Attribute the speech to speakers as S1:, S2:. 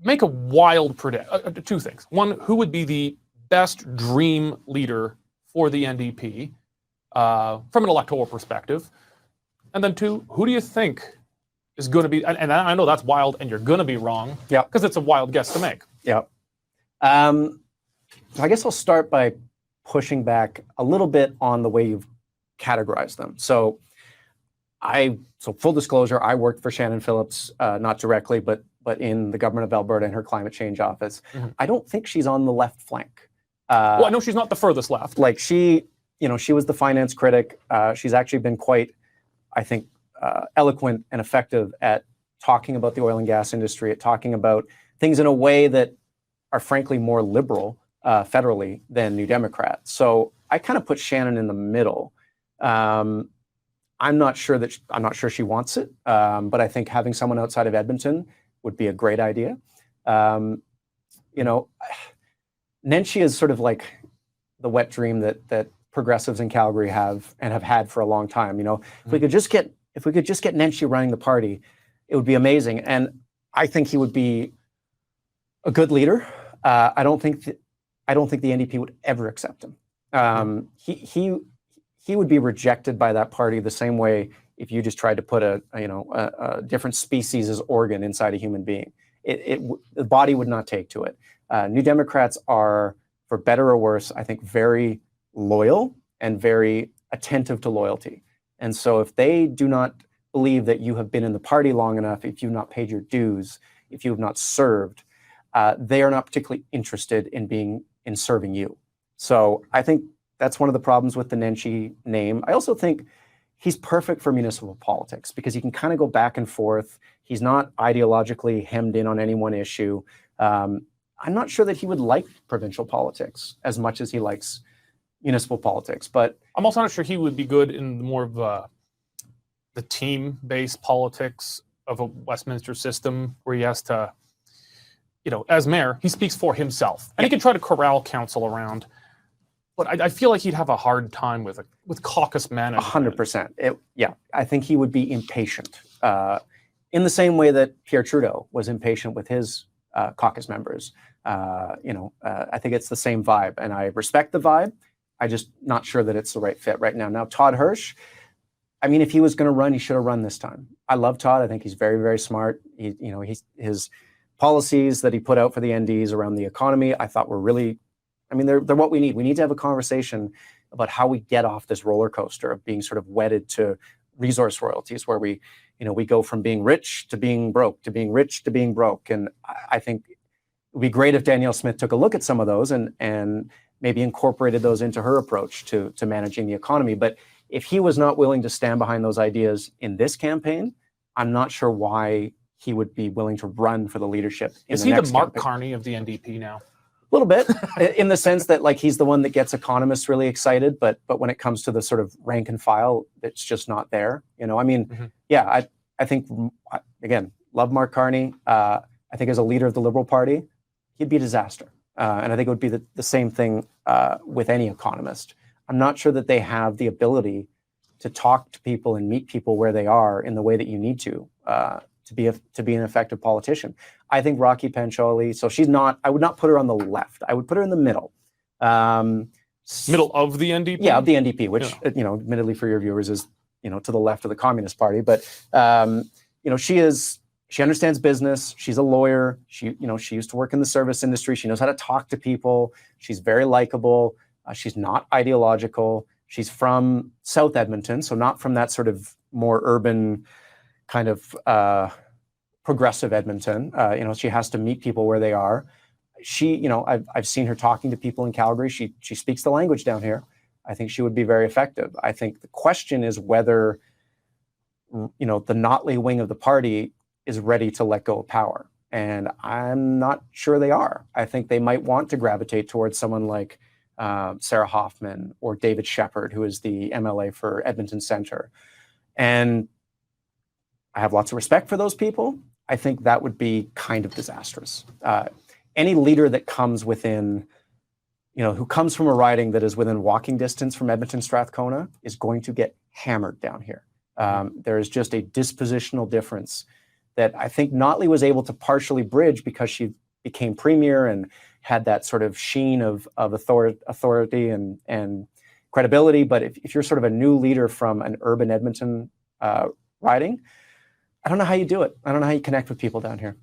S1: make a wild prediction. Two things. One, who would be the best dream leader for the NDP from an electoral perspective? And then two, who do you think is going to be, and I know that's wild and you're going to be wrong, because it's a wild guess to make.
S2: Yeah. So I guess I'll start by pushing back a little bit on the way you've categorized them. So full disclosure, I worked for Shannon Phillips, not directly, but in the government of Alberta in her climate change office. Mm-hmm. I don't think she's on the left flank.
S1: Well, I know she's not the furthest left.
S2: Like she was the finance critic. She's actually been quite, I think, eloquent and effective at talking about the oil and gas industry, at talking about things in a way that are frankly more liberal federally than New Democrats. So I kind of put Shannon in the middle. I'm not sure she wants it, but I think having someone outside of Edmonton would be a great idea. Nenshi is sort of like the wet dream that progressives in Calgary have had for a long time. If we could just get Nenshi running the party, it would be amazing. And I think he would be a good leader. I don't think the NDP would ever accept him. He would be rejected by that party the same way if you just tried to put a different species' organ inside a human being. The body would not take to it. New Democrats are, for better or worse, I think, very loyal and very attentive to loyalty. And so if they do not believe that you have been in the party long enough, if you've not paid your dues, if you have not served, they are not particularly interested in serving you. So I think that's one of the problems with the Nenshi name. I also think he's perfect for municipal politics because he can kind of go back and forth. He's not ideologically hemmed in on any one issue. I'm not sure that he would like provincial politics as much as he likes municipal politics, but
S1: I'm also not sure he would be good in more of the team-based politics of a Westminster system where he has to, as mayor, he speaks for himself. And he can try to corral council around. But I feel like he'd have a hard time with caucus management.
S2: 100%. I think he would be impatient in the same way that Pierre Trudeau was impatient with his caucus members. I think it's the same vibe, and I respect the vibe. I'm just not sure that it's the right fit right now. Now, Todd Hirsch, if he was going to run, he should have run this time. I love Todd. I think he's very, very smart. His policies that he put out for the NDs around the economy, I thought were really, they're what we need. We need to have a conversation about how we get off this roller coaster of being sort of wedded to resource royalties, where we go from being rich to being broke, to being rich to being broke. And I think it would be great if Danielle Smith took a look at some of those and maybe incorporated those into her approach to managing the economy. But if he was not willing to stand behind those ideas in this campaign, I'm not sure why he would be willing to run for the leadership.
S1: Is he the Mark Carney of the NDP now?
S2: A little bit, in the sense that he's the one that gets economists really excited, but when it comes to the sort of rank and file, it's just not there. I think, again, love Mark Carney. I think as a leader of the Liberal Party, he'd be a disaster. And I think it would be the same thing with any economist. I'm not sure that they have the ability to talk to people and meet people where they are in the way that you need to be an effective politician. I think Rocky Pancholi, so she's not, I would not put her on the left. I would put her in the middle.
S1: Middle of the NDP?
S2: Yeah, of the NDP, which, admittedly for your viewers is, to the left of the Communist Party. But, she understands business. She's a lawyer. She used to work in the service industry. She knows how to talk to people. She's very likable. She's not ideological. She's from South Edmonton, so not from that sort of more urban kind of progressive Edmonton. She has to meet people where they are. I've seen her talking to people in Calgary. She speaks the language down here. I think she would be very effective. I think the question is whether, the Notley wing of the party is ready to let go of power. And I'm not sure they are. I think they might want to gravitate towards someone like Sarah Hoffman or David Shepherd, who is the MLA for Edmonton Centre. And I have lots of respect for those people. I think that would be kind of disastrous. Any leader that comes within, who comes from a riding that is within walking distance from Edmonton Strathcona is going to get hammered down here. There is just a dispositional difference that I think Notley was able to partially bridge because she became premier and had that sort of sheen of authority and credibility. But if you're sort of a new leader from an urban Edmonton riding, I don't know how you do it. I don't know how you connect with people down here.